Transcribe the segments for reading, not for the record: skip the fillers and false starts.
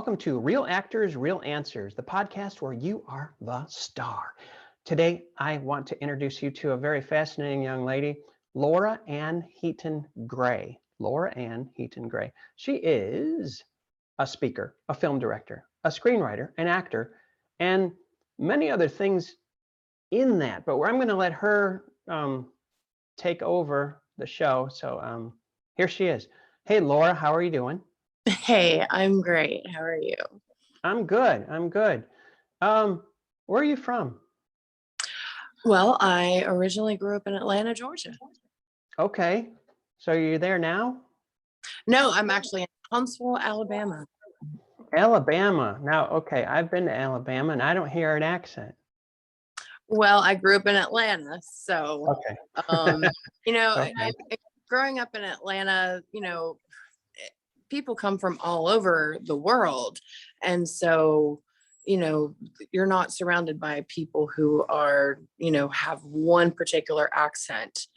welcome to Real Actors, Real Answers, the podcast where you are the star. Today, I want to introduce you to a very fascinating young lady, Laura Ann Heaton Gray. Laura Ann Heaton Gray. She is a speaker, a film director, a screenwriter, an actor, and many other things in that. But I'm going to let her take over the show. So here she is. Hey, Laura, how are you doing? Hey, I'm great. How are you? I'm good. Where are you from? Well, I originally grew up in Atlanta, Georgia. Okay. So you're there now? No, I'm actually in Huntsville, Alabama. Alabama. Now, okay, I've been to Alabama and I don't hear an accent. Well, I grew up in Atlanta, so Okay. Okay. growing up in Atlanta, people come from all over the world, and so you're not surrounded by people who are have one particular accent.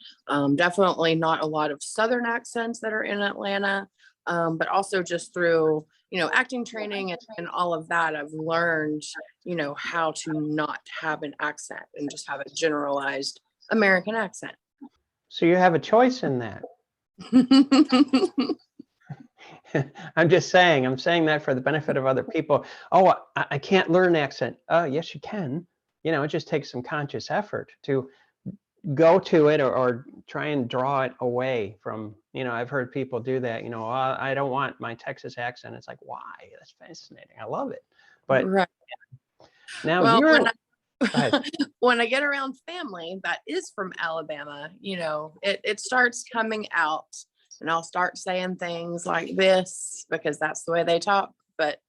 Definitely not a lot of Southern accents that are in Atlanta, but also just through acting training and all of that, I've learned how to not have an accent and just have a generalized American accent. So you have a choice in that. I'm saying that for the benefit of other people. Oh, I can't learn an accent. Oh, yes, you can. It just takes some conscious effort to go to it or try and draw it away from, I've heard people do that, I don't want my Texas accent. It's like, why? That's fascinating. I love it. But right. Now well, go when I get around family that is from Alabama, it starts coming out, and I'll start saying things like this because that's the way they talk. But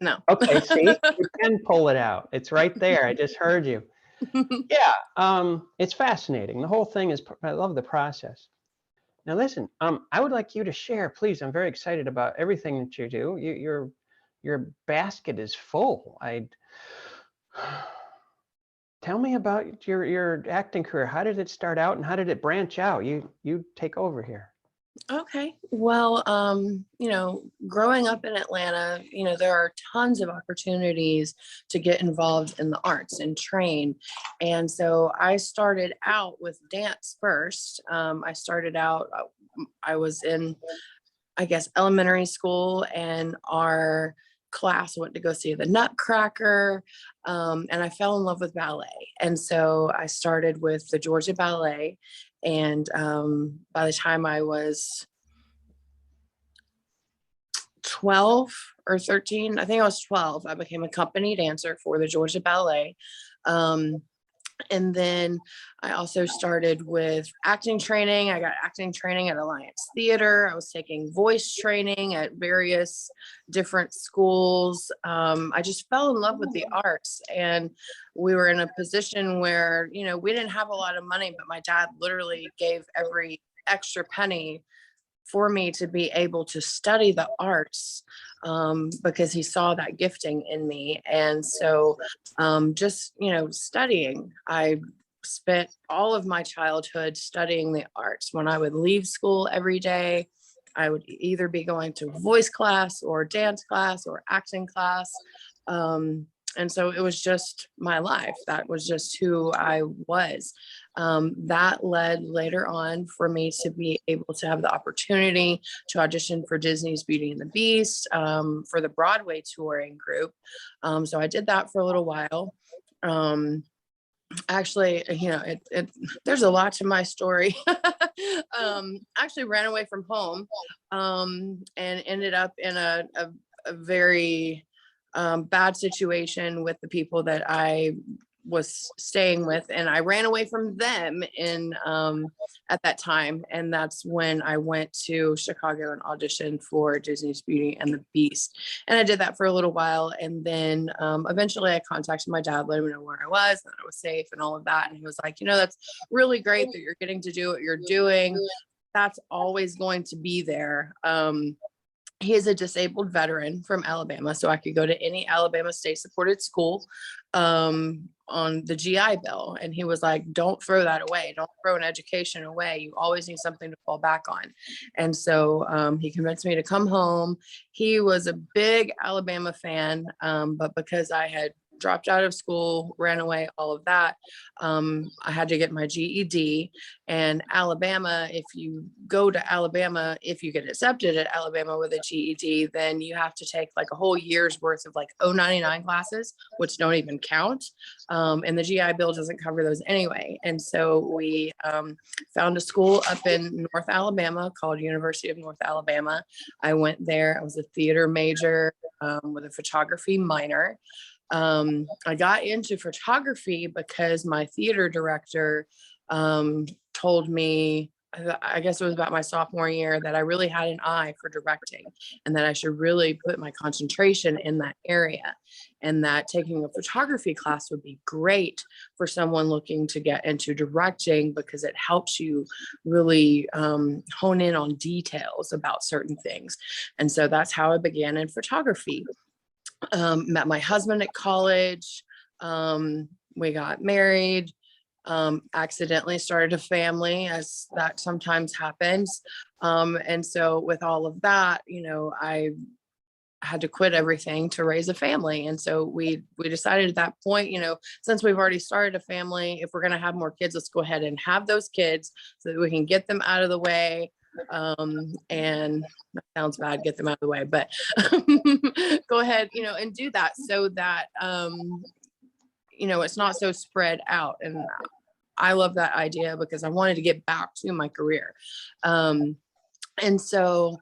no. Okay, see, you can pull it out. It's right there. I just heard you. Yeah, it's fascinating. The whole thing is, I love the process. Now listen, I would like you to share, please. I'm very excited about everything that you do. Your basket is full. Tell me about your acting career. How did it start out and how did it branch out? You take over here. Okay. Well, growing up in Atlanta, there are tons of opportunities to get involved in the arts and train. And so I started out with dance first. I was in, I guess, elementary school, and our class went to go see the Nutcracker, and I fell in love with ballet. And so I started with the Georgia Ballet, and by the time I was 12 or 13, I think I was 12, I became a company dancer for the Georgia Ballet. And then I also started with acting training. I got acting training at Alliance Theater. I was taking voice training at various different schools. I just fell in love with the arts, and we were in a position where, we didn't have a lot of money, but my dad literally gave every extra penny for me to be able to study the arts, because he saw that gifting in me. And so just, studying, I spent all of my childhood studying the arts. When I would leave school every day, I would either be going to voice class or dance class or acting class. And so it was just my life. That was just who I was. That led later on for me to be able to have the opportunity to audition for Disney's Beauty and the Beast, for the Broadway touring group. So I did that for a little while. Actually, there's a lot to my story. Actually ran away from home, and ended up in a very bad situation with the people that I was staying with, and I ran away from them at that time. And that's when I went to Chicago and auditioned for Disney's Beauty and the Beast. And I did that for a little while, and then eventually I contacted my dad, let him know where I was and I was safe and all of that. And he was like, that's really great that you're getting to do what you're doing. That's always going to be there. he is a disabled veteran from Alabama, so I could go to any Alabama state supported school on the GI Bill. And he was like, don't throw that away. Don't throw an education away. You always need something to fall back on. And so he convinced me to come home. He was a big Alabama fan, but because I had dropped out of school, ran away, all of that, I had to get my GED. And Alabama, if you go to Alabama, if you get accepted at Alabama with a GED, then you have to take like a whole year's worth of like 099 classes, which don't even count. And the GI Bill doesn't cover those anyway. And so we found a school up in North Alabama called University of North Alabama. I went there. I was a theater major with a photography minor. I got into photography because my theater director told me, I guess it was about my sophomore year, that I really had an eye for directing and that I should really put my concentration in that area, and that taking a photography class would be great for someone looking to get into directing because it helps you really hone in on details about certain things. And so that's how I began in photography. Met my husband at college. We got married, accidentally started a family, as that sometimes happens. And so with all of that, I had to quit everything to raise a family. And so we decided at that point, since we've already started a family, if we're going to have more kids, let's go ahead and have those kids so that we can get them out of the way. And that sounds bad, get them out of the way, but go ahead, and do that so that, it's not so spread out. And I love that idea because I wanted to get back to my career. And so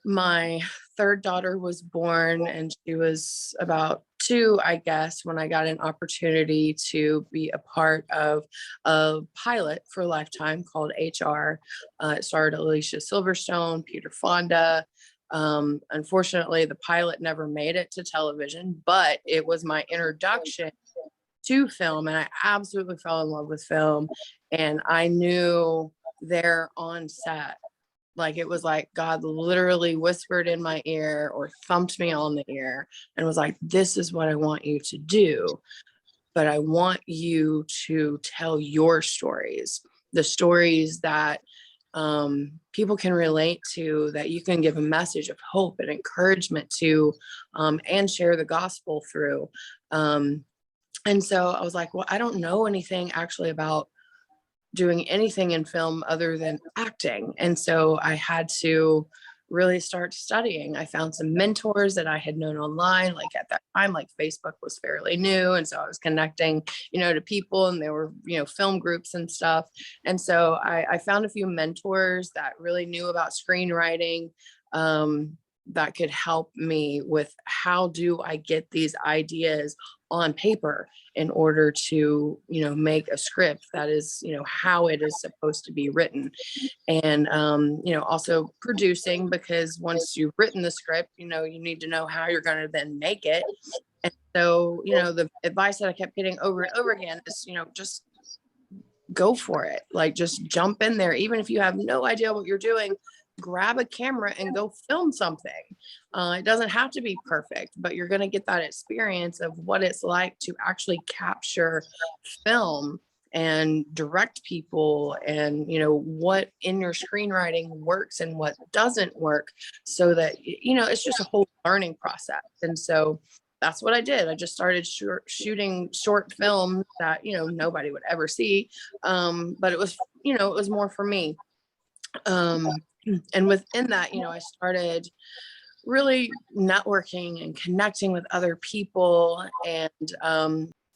my third daughter was born, and she was about 2, I guess, when I got an opportunity to be a part of a pilot for Lifetime called HR. It starred Alicia Silverstone, Peter Fonda. Unfortunately, the pilot never made it to television, but it was my introduction to film, and I absolutely fell in love with film. And I knew there on set, like it was like God literally whispered in my ear or thumped me on the ear and was like, this is what I want you to do. But I want you to tell your stories, the stories that people can relate to, that you can give a message of hope and encouragement to, and share the gospel through. And so I was like, well, I don't know anything actually about doing anything in film other than acting. And so I had to really start studying. I found some mentors that I had known online. Like at that time, like Facebook was fairly new. And so I was connecting, to people, and there were, film groups and stuff. And so I found a few mentors that really knew about screenwriting, that could help me with how do I get these ideas on paper in order to, make a script that is, how it is supposed to be written. And, also producing, because once you've written the script, you need to know how you're going to then make it. And so, the advice that I kept getting over and over again is, just go for it. Like, just jump in there. Even if you have no idea what you're doing, grab a camera and go film something. It doesn't have to be perfect, but you're going to get that experience of what it's like to actually capture film and direct people, and what in your screenwriting works and what doesn't work, so that it's just a whole learning process. And so that's what I did. I just started shooting short films that nobody would ever see, but it was it was more for me. And within that, I started really networking and connecting with other people, and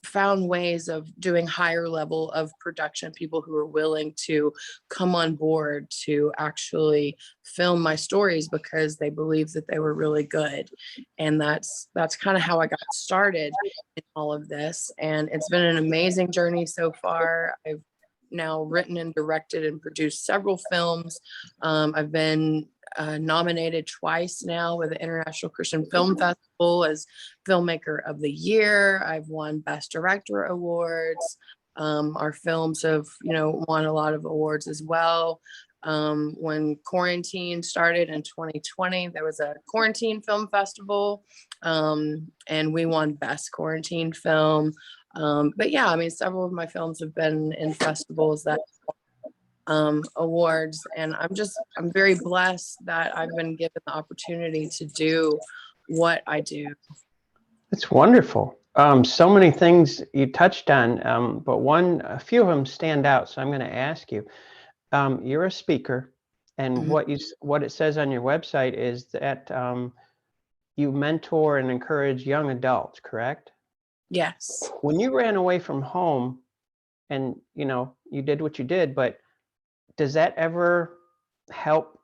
found ways of doing higher level of production, people who were willing to come on board to actually film my stories because they believed that they were really good. And that's kind of how I got started in all of this. And it's been an amazing journey so far. I've now written and directed and produced several films. I've been nominated twice now with the International Christian Film Festival as Filmmaker of the Year. I've won Best Director awards. Our films have, won a lot of awards as well. When quarantine started in 2020, there was a quarantine film festival, and we won best quarantine film. But yeah, I mean, several of my films have been in festivals that awards, and I'm very blessed that I've been given the opportunity to do what I do. It's wonderful. So many things you touched on, but a few of them stand out. So I'm going to ask you. You're a speaker, and Mhm. what it says on your website is that you mentor and encourage young adults, correct? Yes. When you ran away from home, and you did what you did, but does that ever help?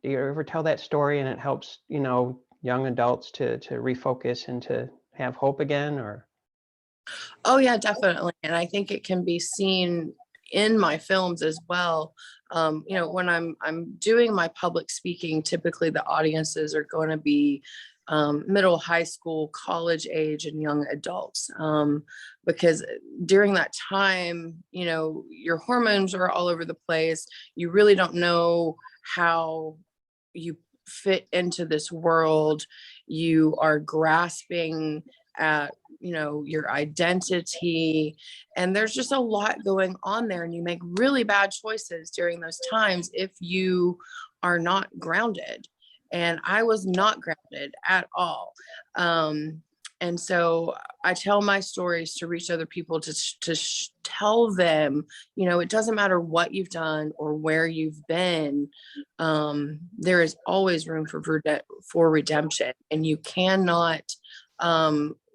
Do you ever tell that story, and it helps young adults to refocus and to have hope again, or? Oh yeah, definitely. And I think it can be seen in my films as well. When I'm doing my public speaking, typically the audiences are going to be middle, high school, college age, and young adults. Because during that time, your hormones are all over the place. You really don't know how you fit into this world. You are grasping at your identity, and there's just a lot going on there, and you make really bad choices during those times if you are not grounded. And I was not grounded at all. And so I tell my stories to reach other people, to tell them, it doesn't matter what you've done or where you've been. There is always room for redemption, and you cannot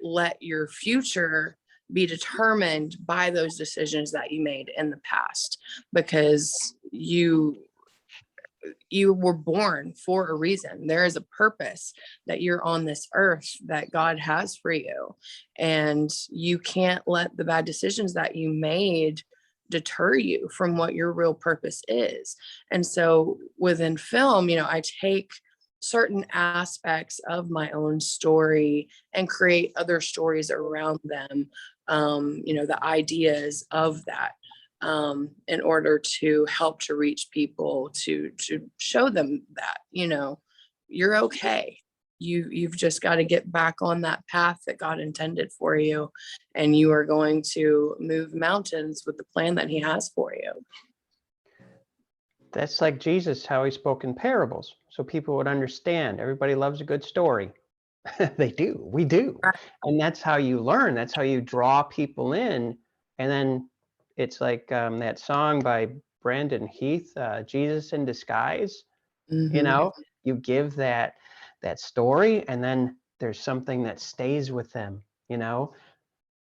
let your future be determined by those decisions that you made in the past, because you were born for a reason. There is a purpose that you're on this earth that God has for you, and you can't let the bad decisions that you made deter you from what your real purpose is. And so within film, I take certain aspects of my own story and create other stories around them, the ideas of that, in order to help to reach people, to show them that you're okay. You've just got to get back on that path that God intended for you, and you are going to move mountains with the plan that He has for you. That's like Jesus, how he spoke in parables, so people would understand. Everybody loves a good story. They do. We do. Right. And that's how you learn. That's how you draw people in. And then it's like that song by Brandon Heath, Jesus in Disguise. You Mm-hmm. know, you give that story, and then there's something that stays with them.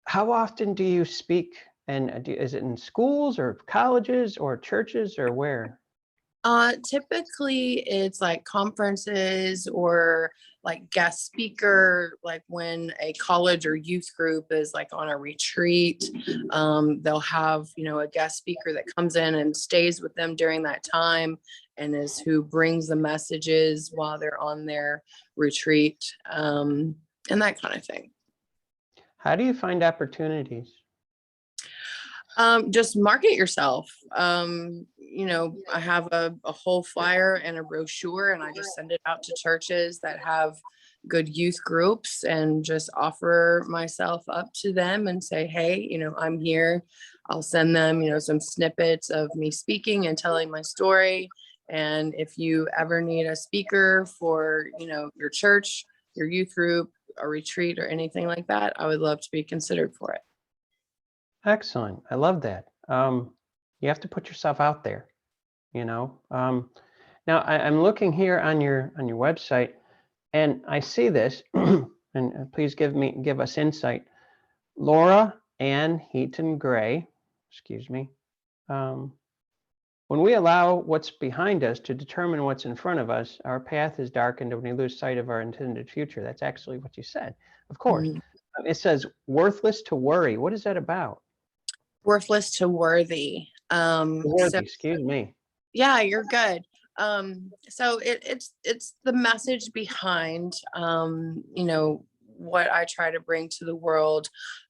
How often do you speak? And is it in schools or colleges or churches or where? Typically it's like conferences or like guest speaker, like when a college or youth group is like on a retreat, they'll have, a guest speaker that comes in and stays with them during that time, and is who brings the messages while they're on their retreat, and that kind of thing. How do you find opportunities? Just market yourself. I have a whole flyer and a brochure, and I just send it out to churches that have good youth groups, and just offer myself up to them and say, hey, I'm here. I'll send them, some snippets of me speaking and telling my story. And if you ever need a speaker for, your church, your youth group, a retreat, or anything like that, I would love to be considered for it. Excellent. I love that. You have to put yourself out there, you know. Now I'm looking here on your website, and I see this, and please give us insight. Laura Ann Heaton Gray, excuse me. Um, when we allow what's behind us to determine what's in front of us, our path is darkened and we lose sight of our intended future. That's actually what you said, of course. Mhm. It says worthless to worry. What is that about? Worthless to worthy. So Worthy, excuse me. yeah, you're good. So it's the message behind what I try to bring to the world.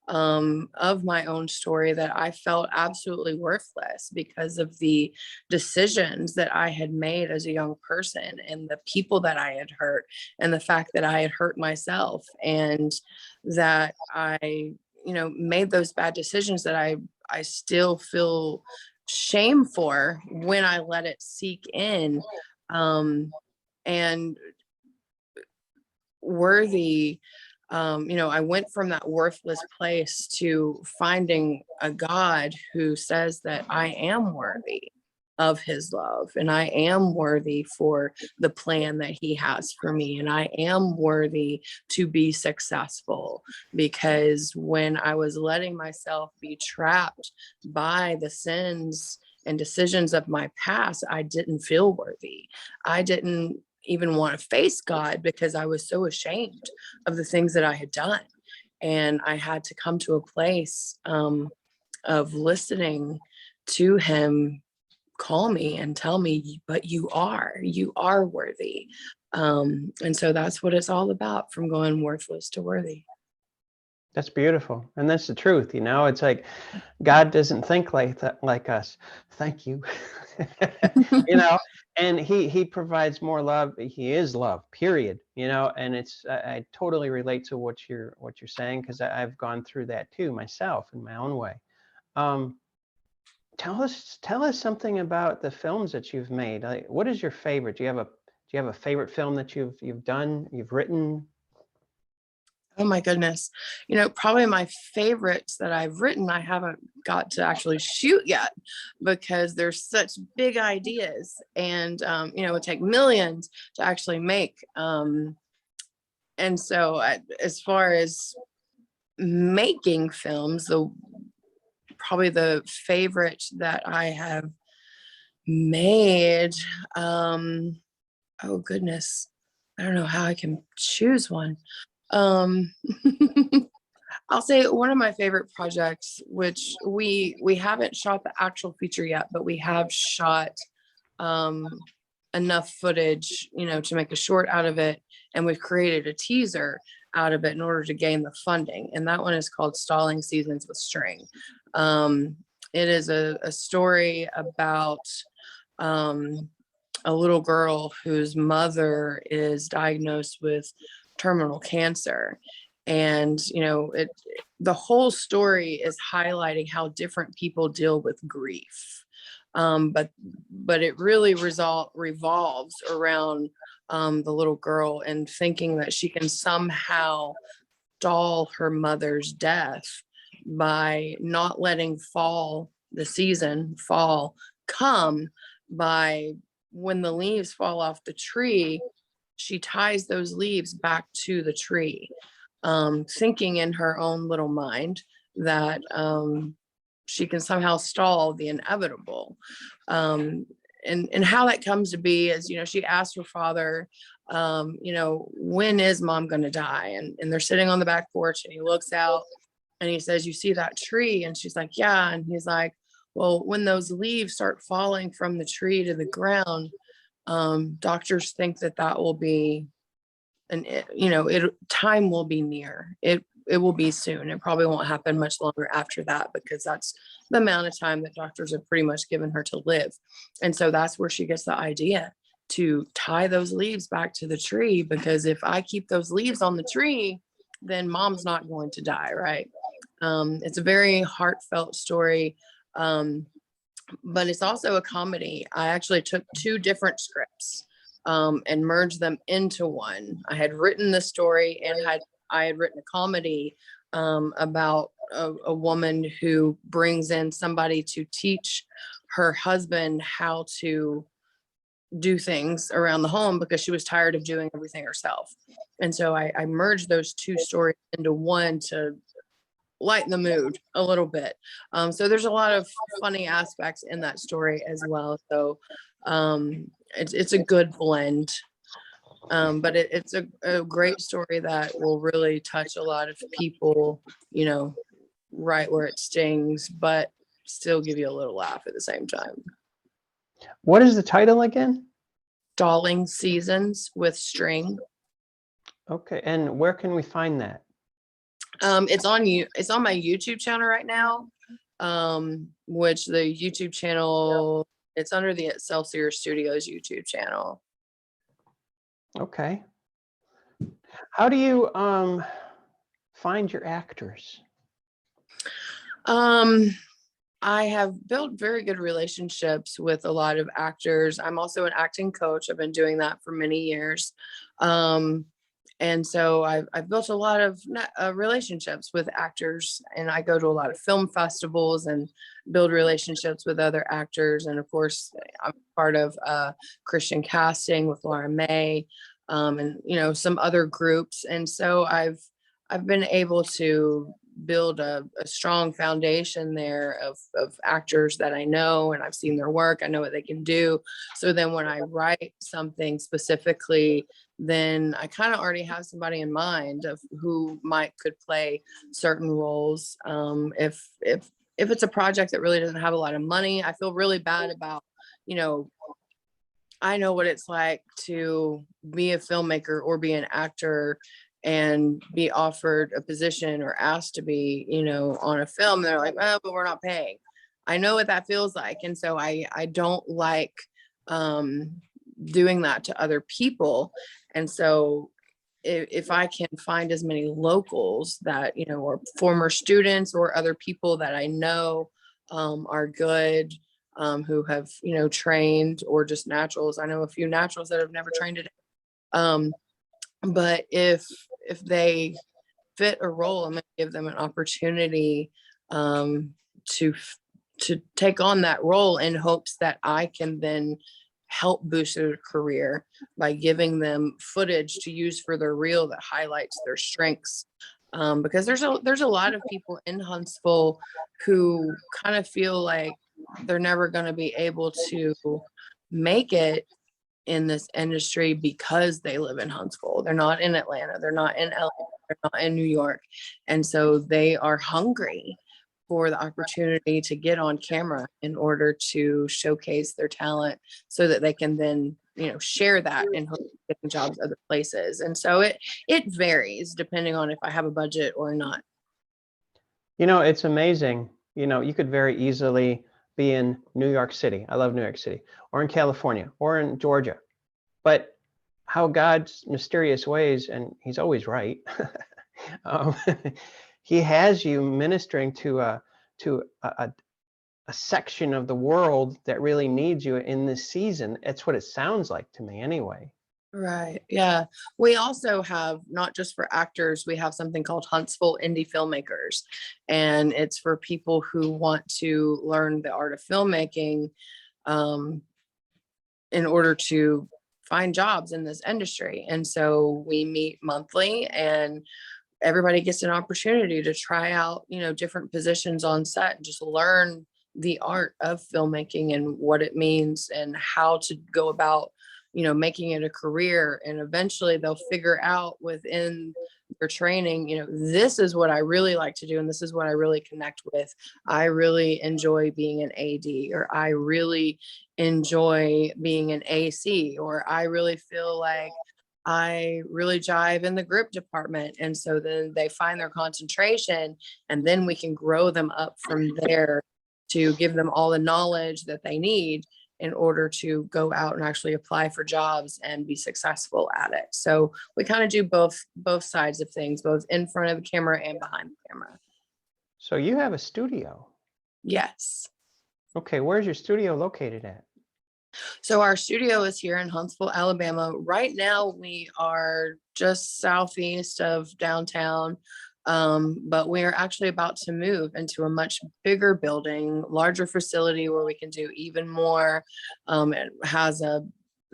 of my own story, that I felt absolutely worthless because of the decisions that I had made as a young person, and the people that I had hurt, and the fact that I had hurt myself, and that I, made those bad decisions that I still feel shame for when I let it seep in. And worthy, I went from that worthless place to finding a God who says that I am worthy of his love, and I am worthy for the plan that he has for me, and I am worthy to be successful. Because when I was letting myself be trapped by the sins and decisions of my past, I didn't feel worthy. I didn't even want to face God because I was so ashamed of the things that I had done. And I had to come to a place of listening to him call me and tell me, but you are worthy. And so that's what it's all about, from going worthless to worthy. That's beautiful. And that's the truth. It's like God doesn't think like us. Thank you. you know, and he provides more love. He is love, period. And I totally relate to what you're saying, because I've gone through that too myself in my own way. Tell us something about the films that you've made. Like, what is your favorite? Do you have a favorite film that you've done, you've written? Oh my goodness. Probably my favorites that I've written, I haven't got to actually shoot yet, because there's such big ideas, and it would take millions to actually make. And so as far as making films, probably the favorite that I have made, oh goodness, I don't know how I can choose one. Um, I'll say one of my favorite projects, which we haven't shot the actual feature yet, but we have shot enough footage, to make a short out of it, and we've created a teaser out of it in order to gain the funding. And that one is called Stalling Seasons with String. It is a story about a little girl whose mother is diagnosed with terminal cancer. And the whole story is highlighting how different people deal with grief, but it really revolves around the little girl, and thinking that she can somehow stall her mother's death by not letting fall come. By when the leaves fall off the tree, she ties those leaves back to the tree, thinking in her own little mind that she can somehow stall the inevitable. And how that comes to be is, she asked her father, when is mom going to die? And they're sitting on the back porch, and he looks out and he says, you see that tree? And she's like, yeah. And he's like, well, when those leaves start falling from the tree to the ground, doctors think that will be, and time will be near. It will be soon. It probably won't happen much longer after that, because that's the amount of time that doctors have pretty much given her to live. And so that's where she gets the idea to tie those leaves back to the tree, because if I keep those leaves on the tree, then mom's not going to die, right? It's a very heartfelt story, but it's also a comedy. I actually took two different scripts and merged them into one. I had written the story, and I had written a comedy about a woman who brings in somebody to teach her husband how to do things around the home, because she was tired of doing everything herself. And so I merged those two stories into one to lighten the mood a little bit. So there's a lot of funny aspects in that story as well. So it's a good blend. But it's a great story that will really touch a lot of people, right where it stings, but still give you a little laugh at the same time. What is the title again? Stalling Seasons with String. Okay. And where can we find that? It's on you. It's on my YouTube channel right now. Which the YouTube channel, it's under the Excelsior Studios YouTube channel. Okay. How do you find your actors? I have built very good relationships with a lot of actors. I'm also an acting coach. I've been doing that for many years. And so I've built a lot of relationships with actors, and I go to a lot of film festivals and build relationships with other actors. And of course, I'm part of Christian Casting with Laura May, and some other groups. And so I've been able to build a strong foundation there of actors that I know, and I've seen their work. I know what they can do. So then when I write something specifically, then I kind of already have somebody in mind of who could play certain roles. If it's a project that really doesn't have a lot of money, I feel really bad about, I know what it's like to be a filmmaker or be an actor and be offered a position or asked to be, on a film. They're like, oh, but we're not paying. I know what that feels like. And so I don't like doing that to other people. And so if I can find as many locals that, or former students or other people that I know are good, who have, trained, or just naturals. I know a few naturals that have never trained it. But if they fit a role, I'm going to give them an opportunity to take on that role in hopes that I can then help boost their career by giving them footage to use for their reel that highlights their strengths. Because there's a lot of people in Huntsville who kind of feel like they're never going to be able to make it in this industry because they live in Huntsville. They're not in Atlanta. They're not in LA. They're not in New York. And so they are hungry for the opportunity to get on camera in order to showcase their talent so that they can then, share that and get jobs other places. And so it varies depending on if I have a budget or not. It's amazing. You could very easily be in New York City. I love New York City, or in California, or in Georgia. But how God's mysterious ways, and he's always right, he has you ministering to a section of the world that really needs you in this season. It's what it sounds like to me anyway. Right. Yeah. We also have, not just for actors, we have something called Huntsville Indie Filmmakers. And it's for people who want to learn the art of filmmaking in order to find jobs in this industry. And so we meet monthly, and everybody gets an opportunity to try out, different positions on set and just learn the art of filmmaking and what it means and how to go about making it a career. And eventually they'll figure out within their training, this is what I really like to do. And this is what I really connect with. I really enjoy being an AD, or I really enjoy being an AC, or I really feel like I really jive in the grip department. And so then they find their concentration, and then we can grow them up from there to give them all the knowledge that they need in order to go out and actually apply for jobs and be successful at it. So we kind of do both sides of things, both in front of the camera and behind the camera. So you have a studio? Yes. Okay, where's your studio located at? So our studio is here in Huntsville, Alabama. Right now we are just southeast of downtown. But we are actually about to move into a much bigger building, larger facility where we can do even more. It has the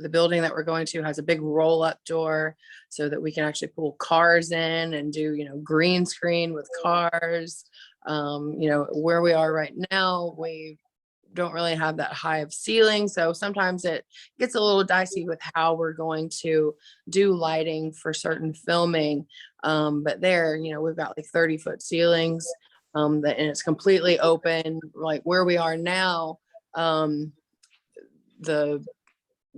building that we're going to has a big roll-up door so that we can actually pull cars in and do, green screen with cars. Where we are right now, we don't really have that high of ceiling. So sometimes it gets a little dicey with how we're going to do lighting for certain filming. But there, we've got like 30-foot ceilings, and it's completely open. Like where we are now, the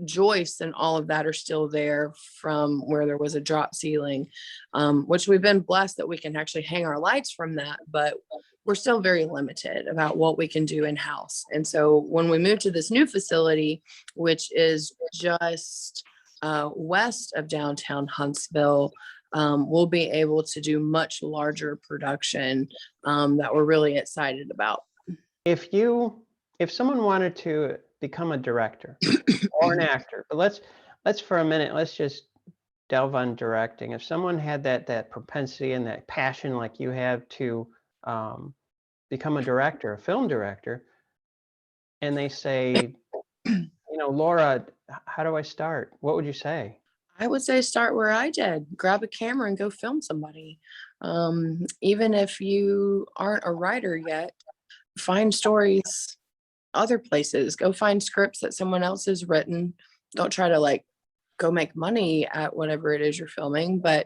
joists and all of that are still there from where there was a drop ceiling, which we've been blessed that we can actually hang our lights from that, but we're still very limited about what we can do in-house. And so when we moved to this new facility, which is just west of downtown Huntsville, we'll be able to do much larger production that we're really excited about. If someone wanted to become a director or an actor, but let's for a minute, let's just delve on directing. If someone had that propensity and that passion like you have to become a director, a film director, and they say, Laura, how do I start? What would you say? I would say start where I did. Grab a camera and go film somebody. Even if you aren't a writer yet, find stories other places. Go find scripts that someone else has written. Don't try to like go make money at whatever it is you're filming, but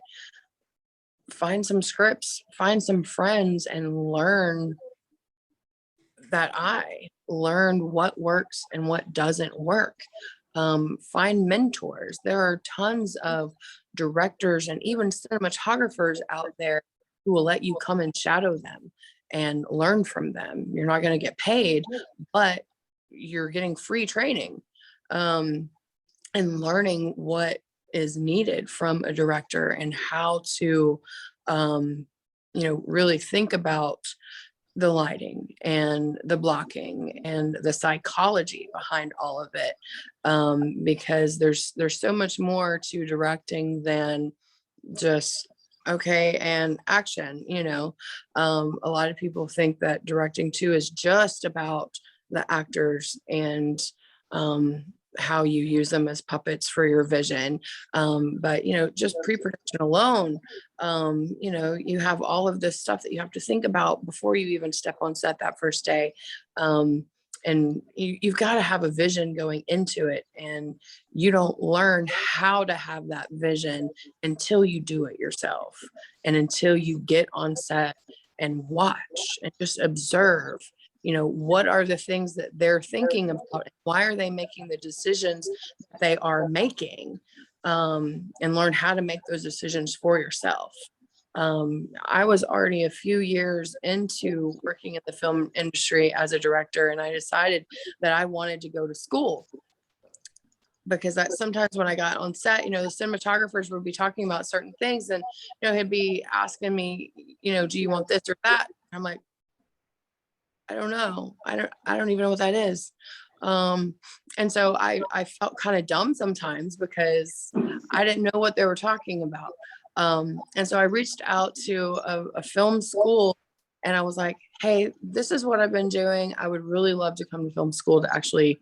find some scripts, find some friends, and learn what works and what doesn't work. Find mentors. There are tons of directors and even cinematographers out there who will let you come and shadow them and learn from them. You're not going to get paid, but you're getting free training, and learning what is needed from a director and how to, really think about the lighting and the blocking and the psychology behind all of it, because there's so much more to directing than just okay and action. A lot of people think that directing too is just about the actors and how you use them as puppets for your vision, but just pre-production alone, you have all of this stuff that you have to think about before you even step on set that first day, and you've got to have a vision going into it, and you don't learn how to have that vision until you do it yourself and until you get on set and watch and just observe, what are the things that they're thinking about, and why are they making the decisions that they are making, and learn how to make those decisions for yourself. I was already a few years into working in the film industry as a director, and I decided that I wanted to go to school, because sometimes when I got on set, the cinematographers would be talking about certain things, and he'd be asking me, do you want this or that? And I'm like, I don't know. I don't even know what that is. And so I felt kind of dumb sometimes because I didn't know what they were talking about. And so I reached out to a film school, and I was like, hey, this is what I've been doing. I would really love to come to film school to actually,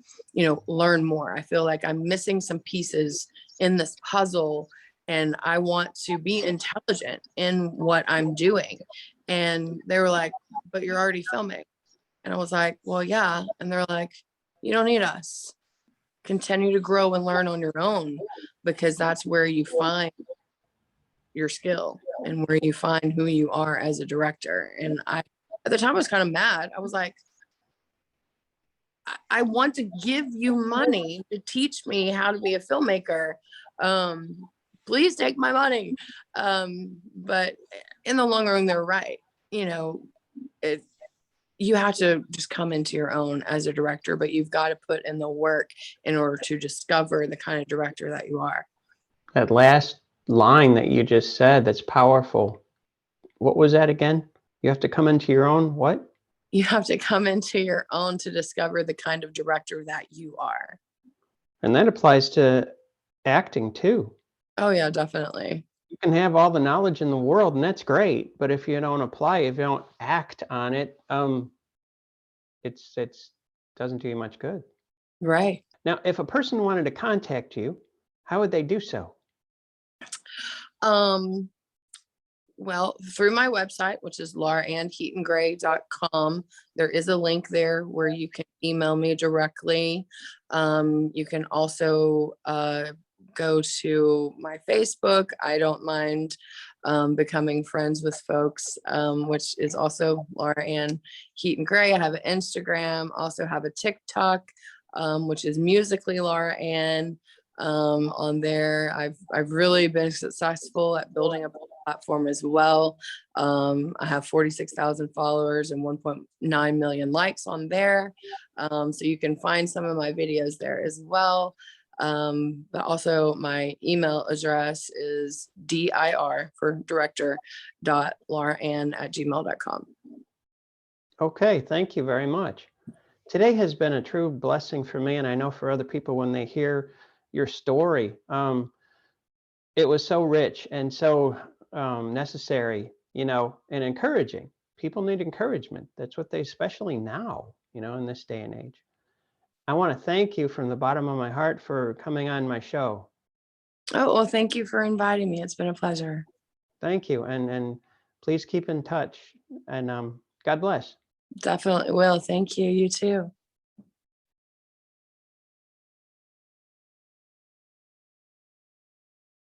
learn more. I feel like I'm missing some pieces in this puzzle, and I want to be intelligent in what I'm doing. And they were like, but you're already filming. And I was like, well, yeah. And they're like, you don't need us. Continue to grow and learn on your own, because that's where you find your skill and where you find who you are as a director. And at the time, I was kind of mad. I was like, I want to give you money to teach me how to be a filmmaker. Please take my money. But in the long run, they're right. You have to just come into your own as a director, but you've got to put in the work in order to discover the kind of director that you are. That last line that you just said, that's powerful. What was that again? You have to come into your own what? You have to come into your own to discover the kind of director that you are. And that applies to acting too. Oh yeah, definitely. You can have all the knowledge in the world, and that's great, but if you don't apply, if you don't act on it, it's doesn't do you much good. Right. Now, if a person wanted to contact you, how would they do so? Well, through my website, which is lauraannheatongray.com, there is a link there where you can email me directly. You can also go to my Facebook. I don't mind becoming friends with folks, which is also Laura Ann Heaton Gray. I have an Instagram, also have a TikTok. which is Musically Laura Ann. On there, I've really been successful at building a platform as well. I have 46,000 followers and 1.9 million likes on there. So you can find some of my videos there as well. But also my email address is dir for director.laurann@gmail.com. Okay, thank you very much. Today has been a true blessing for me, and I know for other people when they hear your story. It was so rich and so necessary, and encouraging. People need encouragement. That's what they, especially now, in this day and age. I want to thank you from the bottom of my heart for coming on my show. Oh, well, thank you for inviting me. It's been a pleasure. Thank you. And please keep in touch, and God bless. Definitely will. Thank you. You too.